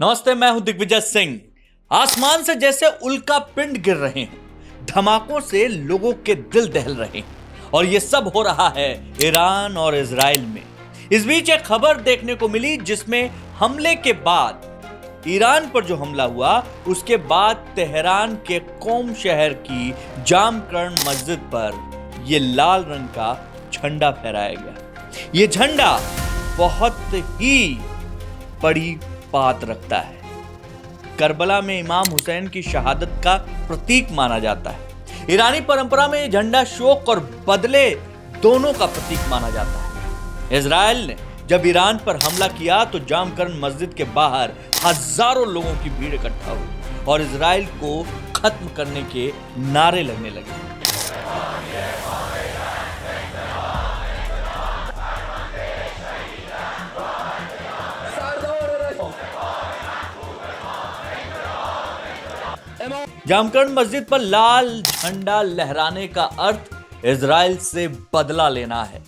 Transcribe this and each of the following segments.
नमस्ते, मैं हूं दिग्विजय सिंह। आसमान से जैसे उल्का पिंड गिर रहे हैं, धमाकों से लोगों के दिल दहल रहे हैं और यह सब हो रहा है ईरान और इजराइल में। इस बीच एक खबर देखने को मिली जिसमें हमले के बाद, ईरान पर जो हमला हुआ उसके बाद तेहरान के कोम शहर की जामकरण मस्जिद पर यह लाल रंग का झंडा फहराया गया। यह झंडा बहुत ही बड़ी बात रखता है। करबला में इमाम हुसैन की शहादत का प्रतीक माना जाता है। ईरानी परंपरा में झंडा शोक और बदले दोनों का प्रतीक माना जाता है। इजराइल ने जब ईरान पर हमला किया तो जामकरण मस्जिद के बाहर हजारों लोगों की भीड़ इकट्ठा हुई और इजराइल को खत्म करने के नारे लगने लगे। जामकरण मस्जिद पर लाल झंडा लहराने का अर्थ इजराइल से बदला लेना है।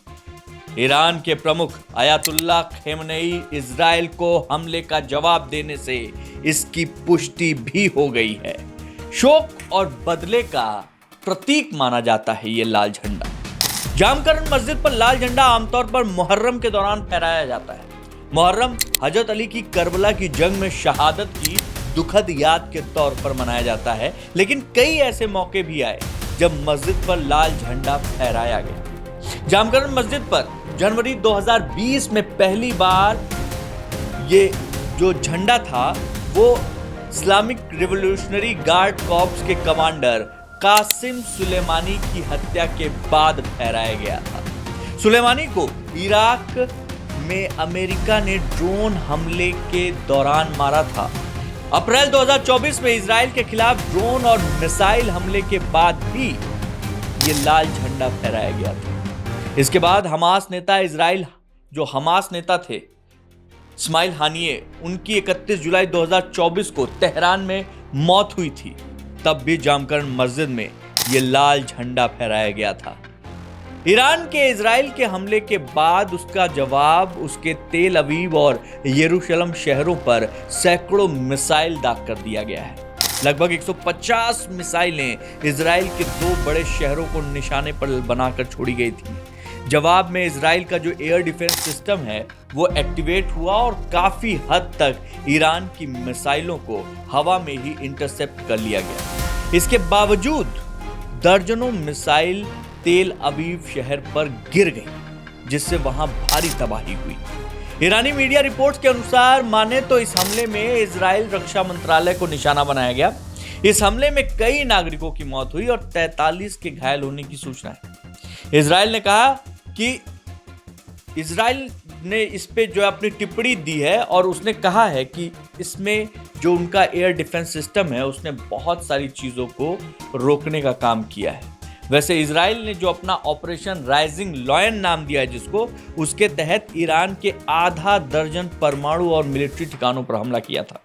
ईरान के प्रमुख अयातुल्लाह खमेनेई इजराइल को हमले का जवाब देने से इसकी पुष्टि भी हो गई है। शोक और बदले का प्रतीक माना जाता है ये लाल झंडा। जामकरण मस्जिद पर लाल झंडा आमतौर पर मुहर्रम के दौरान फहराया जाता है। मुहर्रम हजरत अली की करबला की जंग में शहादत की दुखद याद के तौर पर मनाया जाता है, लेकिन कई ऐसे मौके भी आए जब मस्जिद पर लाल झंडा फहराया गया। जामकरण मस्जिद पर जनवरी 2020 में पहली बार ये जो झंडा था वो इस्लामिक रिवॉल्यूशनरी गार्ड कॉर्प्स के कमांडर कासिम सुलेमानी की हत्या के बाद फहराया गया था। सुलेमानी को इराक में अमेरिका ने ड्रोन हमले के दौरान मारा था। अप्रैल 2024 में इजराइल के खिलाफ ड्रोन और मिसाइल हमले के बाद भी ये लाल झंडा फहराया गया था। इसके बाद हमास नेता इजराइल जो हमास नेता थे इस्माइल हानिये, उनकी 31 जुलाई 2024 को तेहरान में मौत हुई थी। तब भी जामकरण मस्जिद में ये लाल झंडा फहराया गया था। ईरान के इजराइल के हमले के बाद उसका जवाब उसके तेल अवीव और यरूशलेम शहरों पर सैकड़ों मिसाइल दाग कर दिया गया है। लगभग 150 मिसाइलें इजराइल के दो बड़े शहरों को निशाने पर बनाकर छोड़ी गई थी। जवाब में इजराइल का जो एयर डिफेंस सिस्टम है वो एक्टिवेट हुआ और काफी हद तक ईरान की मिसाइलों को हवा में ही इंटरसेप्ट कर लिया गया। इसके बावजूद दर्जनों मिसाइल तेल अवीव शहर पर गिर गई, जिससे वहां भारी तबाही हुई। ईरानी मीडिया रिपोर्ट्स के अनुसार माने तो इस हमले में इजराइल रक्षा मंत्रालय को निशाना बनाया गया। इस हमले में कई नागरिकों की मौत हुई और 43 के घायल होने की सूचना है। इजराइल ने कहा कि इजराइल ने इस पे जो अपनी टिप्पणी दी है और उसने कहा है कि इसमें जो उनका एयर डिफेंस सिस्टम है उसने बहुत सारी चीजों को रोकने का काम किया है। वैसे इजराइल ने जो अपना ऑपरेशन राइजिंग लॉयन नाम दिया है जिसको, उसके तहत ईरान के आधा दर्जन परमाणु और मिलिट्री ठिकानों पर हमला किया था।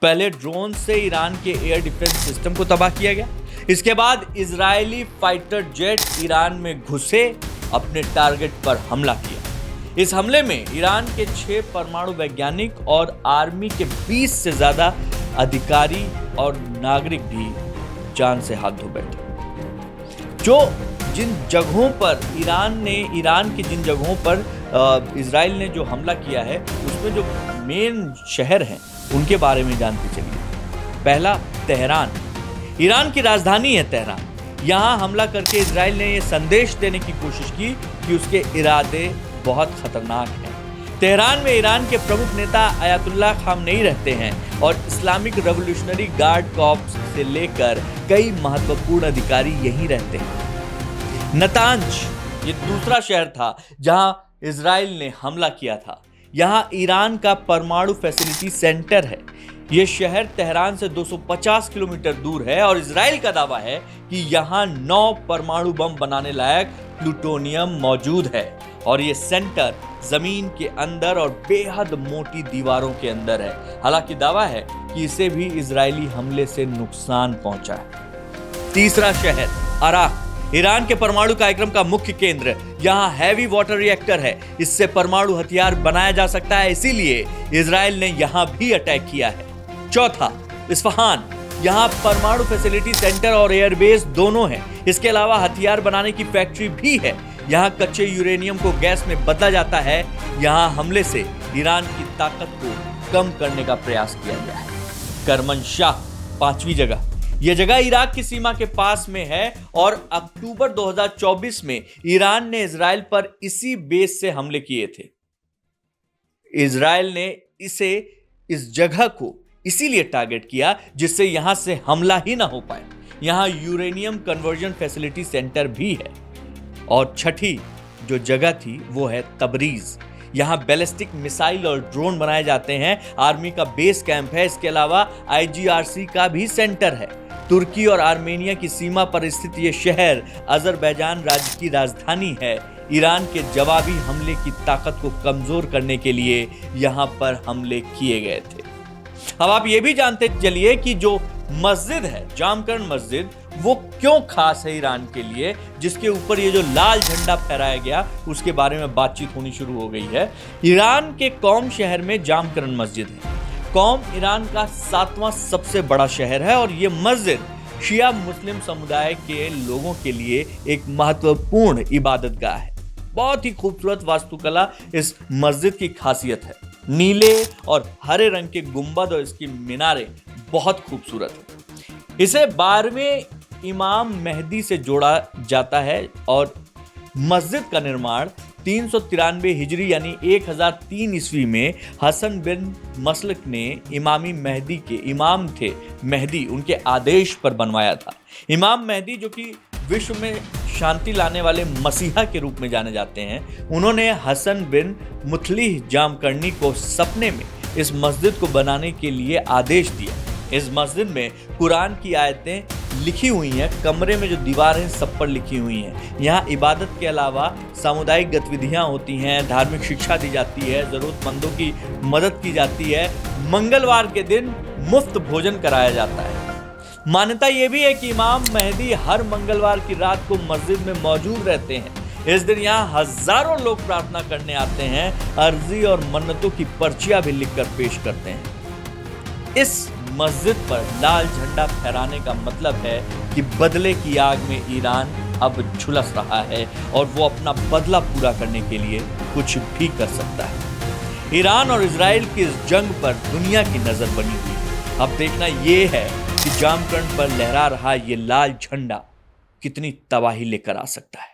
पहले ड्रोन से ईरान के एयर डिफेंस सिस्टम को तबाह किया गया। इसके बाद इजरायली फाइटर जेट ईरान में घुसे, अपने टारगेट पर हमला किया। इस हमले में ईरान के 6 परमाणु वैज्ञानिक और आर्मी के 20 से ज्यादा अधिकारी और नागरिक भी जान से हाथ धो बैठे। जो जिन जगहों पर ईरान की जिन जगहों पर इजराइल ने जो हमला किया है उसमें जो मेन शहर हैं उनके बारे में जानते चलिए। पहला, तेहरान। ईरान की राजधानी है तेहरान। यहाँ हमला करके इजराइल ने यह संदेश देने की कोशिश की कि उसके इरादे बहुत खतरनाक हैं। तेहरान में ईरान के प्रमुख नेता अयातुल्लाह खमेनेई रहते हैं और इस्लामिक रिवॉल्यूशनरी गार्ड कॉर्प्स से लेकर कई महत्वपूर्ण अधिकारी यहीं रहते हैं। नतांज ये दूसरा शहर था जहां इजराइल ने हमला किया था। यहां ईरान का परमाणु फैसिलिटी सेंटर है। यह शहर तेहरान से 250 किलोमीटर दूर है और इजराइल का दावा है कि यहां 9 परमाणु बम बनाने लायक प्लूटोनियम मौजूद है और यह सेंटर जमीन के अंदर और बेहद मोटी दीवारों के अंदर है। हालांकि दावा है कि इसे भी इजरायली हमले से नुकसान पहुंचा है। तीसरा शहर, अराक। ईरान के परमाणु कार्यक्रम का मुख्य केंद्र यहां हैवी वाटर रिएक्टर है। इससे परमाणु हथियार बनाया जा सकता है, इसीलिए इजराइल ने यहां भी अटैक किया है। चौथा, इस्फहान। यहां परमाणु फैसिलिटी सेंटर और एयरबेस दोनों हैं। इसके अलावा हथियार बनाने की फैक्ट्री भी है। यहां कच्चे यूरेनियम को गैस में बदला जाता है। यहां हमले से ईरान की ताकत को कम करने का प्रयास किया गया है। करमनशाह, पांचवी जगह। यह जगह इराक की सीमा के पास में है और अक्टूबर 2024 में ईरान ने इजराइल पर इसी बेस से हमले किए थे। इजराइल ने इस जगह को इसीलिए टारगेट किया जिससे यहां से हमला ही ना हो पाए। यहां यूरेनियम कन्वर्जन फैसिलिटी सेंटर भी है। और छठी जो जगह थी वो है तबरीज। यहां बैलिस्टिक मिसाइल और ड्रोन बनाए जाते हैं। आर्मी का बेस कैंप है। इसके अलावा IGRC का भी सेंटर है। तुर्की और आर्मेनिया की सीमा पर स्थित यह शहर अजरबैजान राज्य की राजधानी है। ईरान के जवाबी हमले की ताकत को कमजोर करने के लिए यहां पर हमले किए गए थे। अब आप ये भी जानते चलिए कि जो मस्जिद है, जामकरन मस्जिद, वो क्यों खास है ईरान के लिए, जिसके ऊपर ये जो लाल झंडा फहराया गया उसके बारे में बातचीत होनी शुरू हो गई है। ईरान के कौम शहर में जामकरन मस्जिद है। कौम ईरान का 7वां सबसे बड़ा शहर है और ये मस्जिद शिया मुस्लिम समुदाय के लोगों के लिए एक महत्वपूर्ण इबादतगाह है। बहुत ही खूबसूरत वास्तुकला इस मस्जिद की खासियत है। नीले और हरे रंग के गुंबद और इसकी मीनारें बहुत खूबसूरत है। इसे 12वें इमाम मेहदी से जोड़ा जाता है और मस्जिद का निर्माण 393 हिजरी यानी 1003 ईस्वी में हसन बिन मसलक ने इमामी मेहदी के इमाम थे मेहदी, उनके आदेश पर बनवाया था। इमाम मेहदी जो कि विश्व में शांति लाने वाले मसीहा के रूप में जाने जाते हैं, उन्होंने हसन बिन मुतलिह जामकरनी को सपने में इस मस्जिद को बनाने के लिए आदेश दिया। इस मस्जिद में कुरान की आयतें लिखी हुई हैं। कमरे में जो दीवारें सब पर लिखी हुई हैं। यहाँ इबादत के अलावा सामुदायिक गतिविधियाँ होती हैं, धार्मिक शिक्षा दी जाती है, ज़रूरतमंदों की मदद की जाती है। मंगलवार के दिन मुफ्त भोजन कराया जाता है। मान्यता ये भी है कि इमाम मेहदी हर मंगलवार की रात को मस्जिद में मौजूद रहते हैं। इस दिन यहाँ हजारों लोग प्रार्थना करने आते हैं, अर्जी और मन्नतों की पर्चियां भी लिखकर पेश करते हैं। इस मस्जिद पर लाल झंडा फहराने का मतलब है कि बदले की आग में ईरान अब झुलस रहा है और वो अपना बदला पूरा करने के लिए कुछ भी कर सकता है। ईरान और इजराइल की इस जंग पर दुनिया की नजर बनी हुई है। अब देखना ये है कि जामकरन पर लहरा रहा ये लाल झंडा कितनी तबाही लेकर आ सकता है।